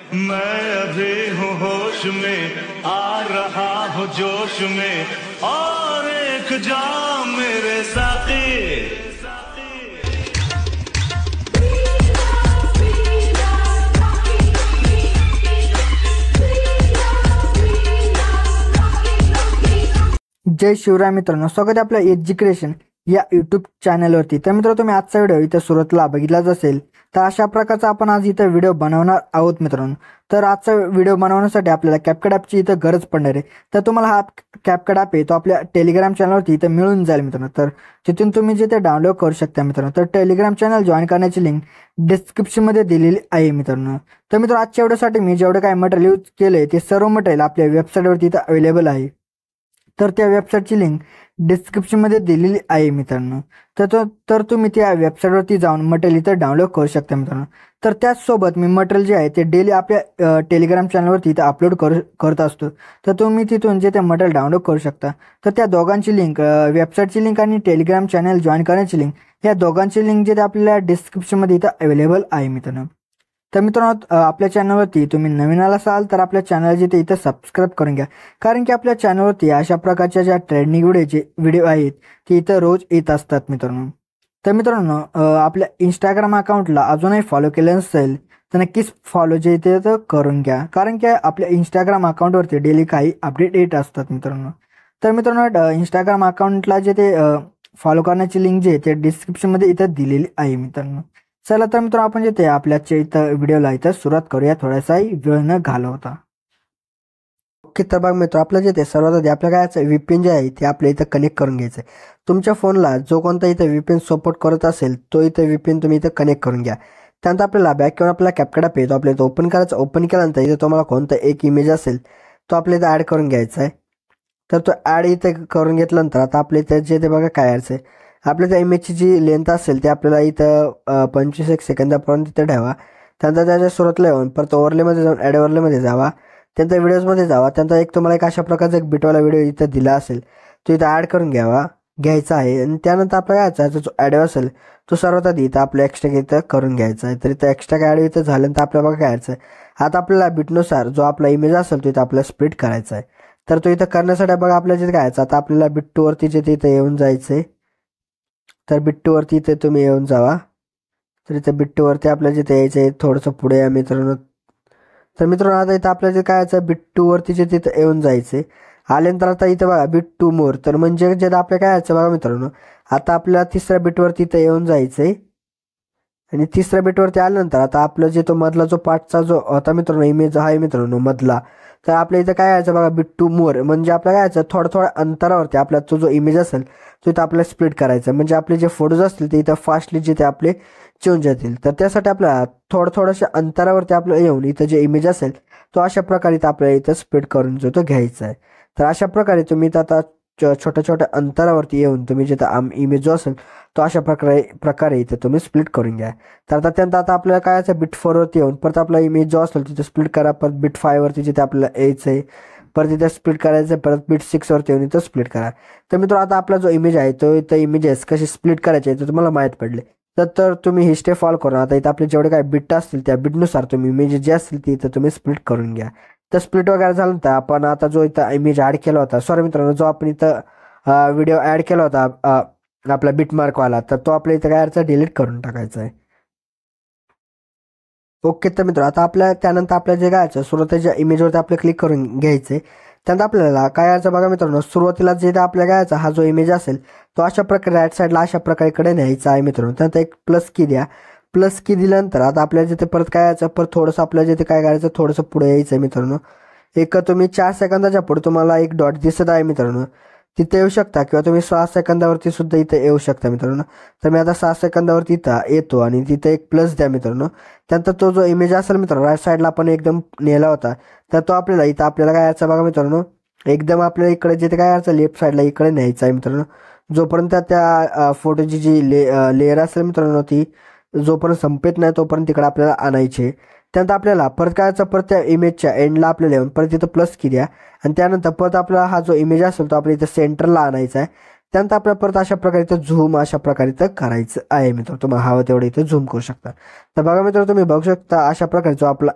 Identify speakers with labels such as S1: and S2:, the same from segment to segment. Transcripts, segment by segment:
S1: मैं अभी हूँ होश में, आ रहा हूँ जोश में, और एक जाम मेरे साथी।
S2: जय शिवराय मित्रांनो, स्वागत आहे आपल्या एज्युकेशन या यूट्यूब चॅनलवरती। तर मित्रांनो, तुम्ही आजचा व्हिडिओ इथं सुरुवातीला बघितलाच असेल। तर अशा प्रकारचा आपण आज इथं व्हिडिओ बनवणार आहोत मित्रांनो। तर आजचा व्हिडिओ बनवण्यासाठी आपल्याला कॅपकट ॲपची इथं गरज पडणार आहे। तर तुम्हाला हा कॅपकट ॲप आहे तो आपल्या टेलिग्राम चॅनलवरती इथं मिळून जाईल मित्रांनो। तर तिथून तुम्ही जे ते डाउनलोड करू शकता मित्रांनो। तर टेलिग्राम चॅनल जॉईन करण्याची लिंक डिस्क्रिप्शनमध्ये दिलेली आहे मित्रांनो। तर मित्रांनो, आजच्या व्हिडिओसाठी मी जेवढं काय मटेरियल यूज केलं ते सर्व मटेरियल आपल्या वेबसाईटवरती इथं अवेलेबल आहे। तर त्या वेबसाईटची लिंक डिस्क्रिप्शनमध्ये दिलेली आहे मित्रांनो। तर तुम्ही त्या वेबसाईटवरती जाऊन मटेरियल इथं डाउनलोड करू शकता मित्रांनो। तर त्याचसोबत मी मटेरियल जे आहे ते डेली आपल्या टेलिग्राम चॅनलवरती इथं अपलोड करत असतो। तर तुम्ही तिथून जे ते मटेरियल डाउनलोड करू शकता। तर त्या दोघांची लिंक, वेबसाईटची लिंक आणि टेलिग्राम चॅनल जॉईन करण्याची लिंक, या दोघांची लिंक जे ते आपल्याला डिस्क्रिप्शनमध्ये इथं अवेलेबल आहे मित्रांनो। तर मित्रांनो, आपल्या चॅनलवरती तुम्ही नवीन आला असाल तर आपल्या चॅनल जिथे इथं सबस्क्राईब करून घ्या, कारण की आपल्या चॅनलवरती अशा प्रकारच्या ज्या ट्रेंडिंग व्हिडिओ आहेत ते इथं रोज येत असतात मित्रांनो। तर मित्रांनो, आपल्या इंस्टाग्राम अकाउंटला अजूनही फॉलो केलं नसेल तर नक्कीच फॉलो जे इथे तर करून घ्या, कारण की आपल्या इंस्टाग्राम अकाउंटवरती डेली काही अपडेट येत असतात मित्रांनो। तर मित्रांनो, इंस्टाग्राम अकाउंटला जे ते फॉलो करण्याची लिंक जे ते डिस्क्रिप्शनमध्ये इथं दिलेली आहे मित्रांनो। चला तर मित्रांनो, आपण जे ते आपल्याच्या इथं व्हिडिओला इथं सुरुवात करूया, थोडासाही वेळ न घालवता। ओके, तर बघ मित्र, आपलं जे ते सर्वात आधी आपल्या काय VPN जे आहे ते आपल्या इथं कनेक्ट करून घ्यायचं आहे। तुमच्या फोनला जो कोणता इथं VPN सपोर्ट करत असेल तो इथं VPN तुम्ही इथं कनेक्ट करून घ्या। त्यानंतर आपल्याला बॅक किंवा आपला कॅपकट ॲप आहे तो आपल्या इथं ओपन करायचा। ओपन केल्यानंतर इथं तुम्हाला कोणता एक इमेज असेल तो आपल्या इथं ॲड करून घ्यायचा आहे। तर तो ॲड इथं करून घेतल्यानंतर आता आपल्या इथं जे ते बघा काय यायचं आहे, आपल्या त्या इमेजची जी लेंथ असेल ते आपल्याला इथं 25 सेकंदापर्यंत तिथं ठेवा। त्यानंतर त्याच्या सुरुवातीला येऊन परत ओव्हरलेमध्ये जाऊन ॲड ओव्हरलेमध्ये जावा, त्यानंतर व्हिडिओजमध्ये जावा। त्यानंतर तुम्हाला एक अशा प्रकारचा एक बिटवाला व्हिडिओ इथं दिला असेल तो इथं ॲड करून घ्यायचा आहे। आणि त्यानंतर आपल्याला काय जो ॲड असेल तो सर्वात आधी इथं आपलं एक्स्ट्रा इथं करून घ्यायचा आहे। तर इथं एक्स्ट्रा ॲड इथं झाल्यानंतर आपल्याला बघा काय यायचं आहे, आता आपल्याला बिटनुसार जो आपला इमेज असेल तो इथं आपल्याला स्प्लिट करायचा आहे। तर तो इथं करण्यासाठी बघा आपल्याला जिथे काय यायचं, आता आपल्याला बिट2वरती जे इथं येऊन जायचं आहे। तर बिट2वरती इथे तुम्ही येऊन जावा। तर इथं बिट2वरती आपल्याला जिथे यायचं आहे थोडंसं पुढे या मित्रांनो। तर मित्रांनो, आता इथं आपल्याला जे काय यायचं बिट2वरती जे तिथं येऊन जायचं आल्यानंतर आता इथं बघा बिट2 मोर। तर म्हणजे जे आपल्या काय यायचं बघा मित्रांनो, आता आपल्याला तिसऱ्या बिटवरती इथं येऊन जायचं आहे। आणि तिसऱ्या बिटवरती आल्यानंतर आता आपलं जे तो मधला जो पार्टचा जो होता मित्रांनो इमेज आहे मित्रांनो मधला, तर आपल्या इथं काय यायचं बघा बिट2 मोर। म्हणजे आपल्याला काय यायचं थोड्या अंतरावरती आपला तो जो इमेज असेल तो इथं आपल्याला स्प्लिट करायचा, म्हणजे आपले जे फोटोज असतील ते इथं फास्टली जे ते आपले चेंज होतील। तर त्यासाठी आपल्याला थोड्याशा अंतरावरती आपल्याला येऊन इथं जे इमेज असेल तो अशा प्रकारे इथं आपल्याला इथं स्प्लिट करून जो तो घ्यायचा आहे। तर अशा प्रकारे तुम्ही आता छोट्या अंतरावरती येऊन तुम्ही जिथं इमेज जो असेल तो अशा प्रकारे इथं तुम्ही स्प्लिट करून घ्या। तर त्यानंतर आता आपल्याला काय यायचं बिट4वरती येऊन परत आपला इमेज जो असेल तिथं स्प्लिट करा। परत बिट5वरती जिथे आपल्याला यायचं आहे परत इथं स्प्लिट करायचं आहे। परत बिट6वरती येऊन इथं स्प्लिट करा। तर मित्रांनो, आता आपला जो इमेज आहे तो इथं इमेजेस कशी स्प्लिट करायचे आहे तर तुम्हाला माहीत पडले। तर तुम्ही ही स्टेप फॉलो करून आता इथं आपले जेवढे काय बिट असतील त्या बिटनुसार तुम्ही इमेज जे असतील ती इथं तुम्ही स्प्लिट करून घ्या। तर स्प्लिट वगैरे झाल्यानंतर आपण आता जो इथं इमेज ॲड केला होता, सॉरी मित्रांनो, जो आपण इथं व्हिडिओ ॲड केला होता आपला बिटमार्कवाला, तर तो आपल्या इथं काय डिलीट करून टाकायचा आहे। ओके, तर मित्र, आता त्यानंतर आपल्याला जे काय सुरुवातीच्या इमेजवरती आपलं क्लिक करून घ्यायचं। त्यानंतर आपल्याला काय यायचं बघा मित्रांनो, सुरुवातीला जे आपल्या काय हा जो इमेज असेल तो अशा प्रकारे राईट साईडला अशा प्रकारे इकडे न्यायचा आहे मित्रांनो। त्यानंतर एक प्लस की द्या। प्लस की दिल्यानंतर आता आपल्याला जिथे परत काय यायचं, परत थोडंसं आपल्याला जिथे काय करायचं थोडंसं पुढे यायचं आहे मित्रांनो। एक तुम्ही 4 सेकंदाच्या पुढे तुम्हाला एक डॉट दिसत आहे मित्रांनो, तिथे येऊ शकता किंवा तुम्ही 6 सेकंदावरती सुद्धा इथे येऊ शकता मित्रांनो। तर मी आता 6 सेकंदावरती इथं येतो आणि तिथे एक प्लस द्या मित्रांनो। त्यानंतर तो जो इमेज असेल मित्रांनो राईट साईडला आपण एकदम नेला होता, तर तो आपल्याला इथं आपल्याला काय यायचं बघा मित्रांनो, एकदम आपल्याला इकडे जिथे काय यायचं लेफ्ट साईडला इकडे न्यायचं आहे मित्रांनो। जोपर्यंत त्या फोटोची जी लेअर असेल मित्रांनो ती जोपर्यंत संपेत नाही तोपर्यंत तिकडे आपल्याला आणायचे। त्यानंतर आपल्याला परत काय यायचं, परत त्या इमेजच्या एंडला आपल्याला येऊन परत इथं प्लस की द्या। आणि त्यानंतर परत आपला हा जो इमेज असेल तो आपल्या इथं सेंटरला आणायचा आहे। त्यानंतर आपल्याला परत अशा प्रकारे इथं झूम अशा प्रकारे इथं करायचं आहे मित्र। तुम्हाला हवं तेवढं इथं झूम करू शकता। तर बघा मित्र, तुम्ही बघू शकता अशा प्रकारे जो आपला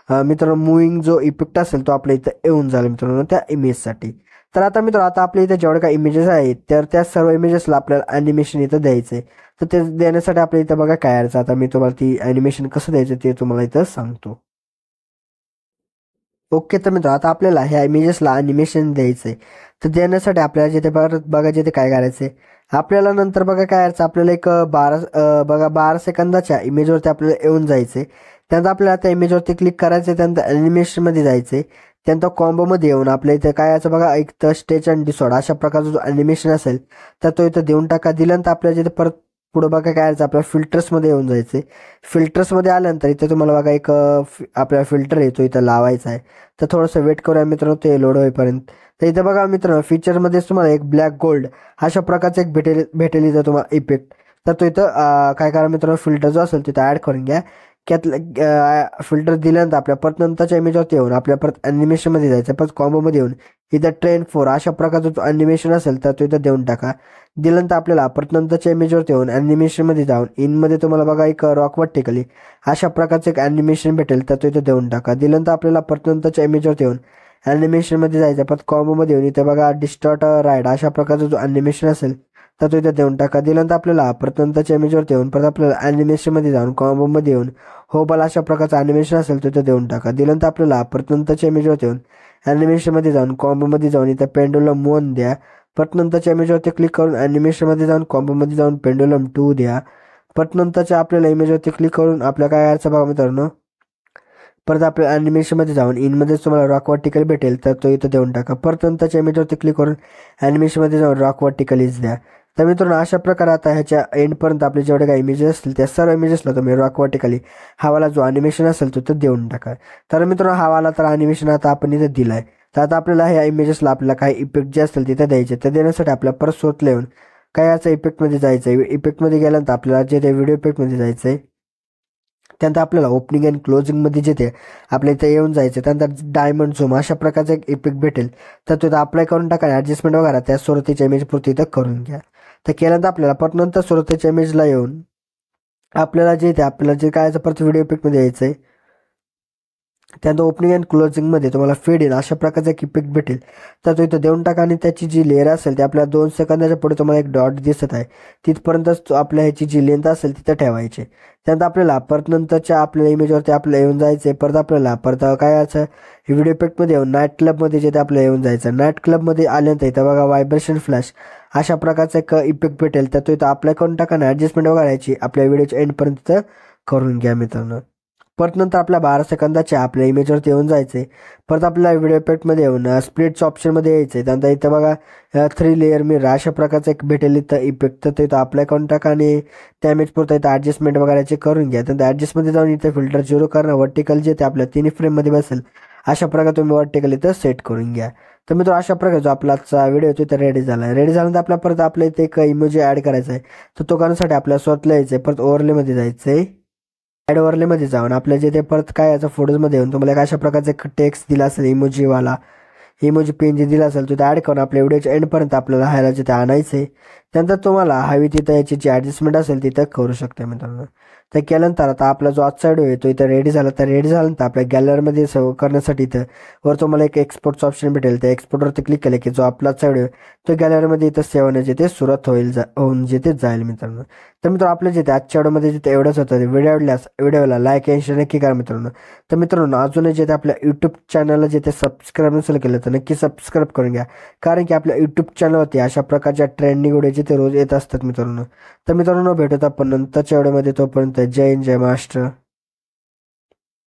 S2: मित्रांनो मुव्हिंग जो इफेक्ट असेल तो आपल्या इथं येऊन जाईल मित्रांनो त्या इमेजसाठी. तर आता मित्रांनो आता आपल्या इथे जेवढे काही इमेजेस आहेत तर त्या सर्व इमेजेसला आपल्याला ॲनिमेशन इथं द्यायचं आहे. तर ते देण्यासाठी आपल्या इथं बघा काय यायचं. आता मी तुम्हाला ती ॲनिमेशन कसं द्यायचं ते तुम्हाला इथं सांगतो. ओके, तर मित्र आता आपल्याला ह्या इमेजेसला ॲनिमेशन द्यायचं आहे. तर देण्यासाठी आपल्याला जिथे बघा जिथे काय करायचं आहे. आपल्याला नंतर बघा काय यायचं आपल्याला एक 12 सेकंदाच्या इमेजवरती आपल्याला येऊन जायचं आहे. त्यानंतर आपल्याला त्या इमेजवरती क्लिक करायचं आहे. त्यानंतर ॲनिमेशनमध्ये जायचं आहे. त्यानंतर कॉम्बोमध्ये येऊन आपल्या इथे काय यायचं बघा एक तर स्टेच अँड डिसऑर्डर अशा प्रकारचा जो ॲनिमेशन असेल तर तो इथं देऊन टाका. दिल्यानंतर आपल्याला जिथे परत पुढं बघा काय यायचं आपल्या फिल्टर्समध्ये येऊन जायचं. फिल्टर्समध्ये आल्यानंतर इथे तुम्हाला बघा एक आपला फिल्टर आहे तो इथं लावायचा आहे. तर थोडंसं वेट करूया मित्रांनो ते लोड होईपर्यंत. तर इथं बघा मित्रांनो फीचरमध्येच तुम्हाला एक ब्लॅक गोल्ड अशा प्रकारचं एक भेटेल इथं तुम्हाला इफेक्ट. तर तो इथं काय करा मित्रांनो फिल्टर जो असेल तिथं ॲड करून घ्या. फिल्टर दिल्यानंतर आपल्या परत नंतरच्या इमेजवरती येऊन आपल्या परत ॲनिमेशनमध्ये जायचं. परत कॉम्बोमध्ये येऊन इथं ट्रेन 4 अशा प्रकारचा जो ॲनिमेशन असेल तर तो इथं देऊन टाका. दिल्यानंतर आपल्याला परत नंतरच्या इमेजवरती येऊन ॲनिमेशनमध्ये जाऊन इनमध्ये तुम्हाला बघा एक रॉक वर्टिकली अशा प्रकारचं एक ॲनिमेशन भेटेल तर तो इथं देऊन टाका. दिल्यानंतर आपल्याला परत नंतरच्या इमेजवरती येऊन ॲनिमेशनमध्ये जायचं. परत कॉम्बोमध्ये येऊन इथं बघा डिस्टॉर्ट राईड अशा प्रकारचा जो ॲनिमेशन असेल तर तो इथं देऊन टाका. दिल्यानंतर आपल्याला परत नंतरच्या इमेजवरती येऊन परत आपल्याला ॲनिमेशनमध्ये जाऊन कॉम्बोमध्ये येऊन होबल अशा प्रकारचं ॲनिमेशन असेल तर इथं देऊन टाका. दिल्यानंतर आपल्याला परत नंतरच्या इमेजवरती येऊन ॲनिमेशनमध्ये जाऊन कॉम्बोमध्ये जाऊन इथं पेंडुलम 1 द्या. परत नंतरच्या इमेजवरती क्लिक करून ॲनिमेशनमध्ये जाऊन कॉम्बोमध्ये जाऊन पेंडुलम 2 द्या. परत नंतरच्या आपल्याला इमेजवरती क्लिक करून आपल्या काय यायचं बघा मित्रांनो परत आपल्या ॲनिमेशनमध्ये जाऊन इनमध्येच तुम्हाला रॉक वर्टिकल भेटेल तर तो इथं देऊन टाका. परत नंतरच्या इमेजवरती क्लिक करून ॲनिमेशनमध्ये जाऊन रॉक वर्टिकलीच द्या. तर मित्रांनो अशा प्रकारे आता ह्याच्या एंडपर्यंत आपले जेवढे काही इमेजेस असतील त्या सर्व इमेजेसला तुम्ही रॉक वर्टिकली हवाला जो ॲनिमेशन असेल तो देऊन टाका. तर मित्रांनो हवाला तर ॲनिमेशन आता आपण इथं दिलं आहे. तर आता आपल्याला ह्या इमेजेसला आपल्याला काही इफेक्ट जे असतील तिथे द्यायचे. तर देण्यासाठी आपल्याला परत स्वतःला येऊन काय याचं इफेक्टमध्ये जायचं आहे. इफेक्टमध्ये गेल्यानंतर आपल्याला जे ते व्हिडिओ इफेक्टमध्ये जायचं आहे. त्यानंतर आपल्याला ओपनिंग अँड क्लोजिंगमध्ये जिथे आपल्या इथे येऊन जायचं. त्यानंतर डायमंड झूम अशा प्रकारचा एक इफेक्ट भेटेल तर तो इथं अप्लाय करून टाका. ॲडजस्टमेंट वगैरे त्या सुरुवातीच्या इमेजपुरती इथं करून घ्या. तर केल्यानंतर आपल्याला परत नंतर सुरुवातीच्या इमेजला येऊन आपल्याला जे ते आपल्याला जे काय परत व्हिडिओ इफेक्टमध्ये यायचं आहे. त्यानंतर ओपनिंग अँड क्लोजिंगमध्ये तुम्हाला फेड इन अशा प्रकारचा एक इफेक्ट भेटेल तर तो इथं देऊन टाका. आणि त्याची जी लेअर असेल ती आपल्याला 2 सेकंदाच्या पुढे तुम्हाला एक डॉट दिसत आहे तिथपर्यंतच आपल्या ह्याची जी लेंथ असेल तिथं ठेवायची. त्यानंतर आपल्याला परत नंतरच्या आपल्या इमेजवरती आपल्याला येऊन जायचं आहे. परत आपल्याला परत काय यायचं व्हिडिओ इफेक्टमध्ये येऊन नाईट क्लबमध्ये जे ते आपल्याला येऊन जायचं. नाईट क्लबमध्ये आल्यानंतर इथं बघा व्हायब्रेशन फ्लॅश अशा प्रकारचा एक इफेक्ट भेटेल तर तो इथं अप्लाय करून टाका. आणि ॲडजस्टमेंट वगैरे यायची आपल्या व्हिडिओच्या एंडपर्यंत करून घ्या मित्रांनो. परत नंतर आपल्या 12 सेकंदाच्या आपल्या इमेजवरती येऊन जायचं आहे. परत आपल्या व्हिडिओ इफेक्टमध्ये येऊन स्प्लिट्स ऑप्शनमध्ये यायचं आहे. त्यानंतर इथं बघा 3 लेअर मिरर अशा प्रकारचा एक भेटेल इथं इफेक्ट तर इथं अप्लाय करून टाका. आणि त्या इमेजपुरतं इथं ॲडजस्टमेंट वगैरेचे करून घ्या. त्यानंतर ॲडजस्टमध्ये जाऊन इथं फिल्टर 0 करणं वर्टिकल जे ते आपल्या 3 फ्रेममध्ये बसेल अशा प्रकारे तुम्ही वर्टिकल इथं सेट करून घ्या. तर मित्र अशा प्रकारे जो आपला आजचा व्हिडिओ तो इथं रेडी झाला आहे. रेडी झाल्यानंतर आपल्या परत आपल्या इथे एक इमोजी ॲड करायचा आहे. तर तो करण्यासाठी आपल्याला स्वतःला यायचं आहे. परत ओव्हरलेमध्ये जायचं आहे. ॲड ओव्हरलेमध्ये जाऊन आपल्या जे ते परत काय याचं फोटोजमध्ये येऊन तुम्हाला एक अशा प्रकारचा एक टेक्स्ट दिला असेल इमोजीवाला इमोजी पेन जे दिला असेल तो ॲड करून आपल्या व्हिडिओच्या एंडपर्यंत आपल्याला ह्याला जिथे आणायचं आहे. त्यानंतर तुम्हाला हवी तिथं याची जी ॲडजस्टमेंट असेल तिथं करू शकते मित्रांनो. तर केल्यानंतर आता आपला जो आजचा व्हिडिओ आहे तो इथं रेडी झाला. तर रेडी झाल्यानंतर आपल्या गॅलरीमध्ये सेव्ह करण्यासाठी इथं वर तुम्हाला एक एक्सपोर्टचं ऑप्शन भेटेल. त्या एक्सपोर्टवरती क्लिक केलं की जो आपला आजचा व्हिडिओ तो गॅलरीमध्ये इथं सेव्ह होण्याचे ते सुरुवात होऊन जिथे जाईल मित्रांनो. तर मित्रांनो आपल्या जिथे आजच्या व्हिडिओमध्ये जिथे एवढंच होतं व्हिडिओ आवडल्यास व्हिडिओला लाईक आणि शेअर नक्की करा मित्रांनो. तर मित्रांनो अजूनही जे ते आपल्या यूट्यूब चॅनलला जे ते सबस्क्राईब नसेल केलं तर नक्की सबस्क्राईब करून घ्या. कारण की आपल्या यूट्यूब चॅनलवरती अशा प्रकारच्या ट्रेंडिंग व्हिडिओ जिथे रोज येत असतात मित्रांनो. तर मित्रांनो भेटूत आपण नंतरच्या व्हिडिओमध्ये. तोपर्यंत जय हिंद जय महाराष्ट्र.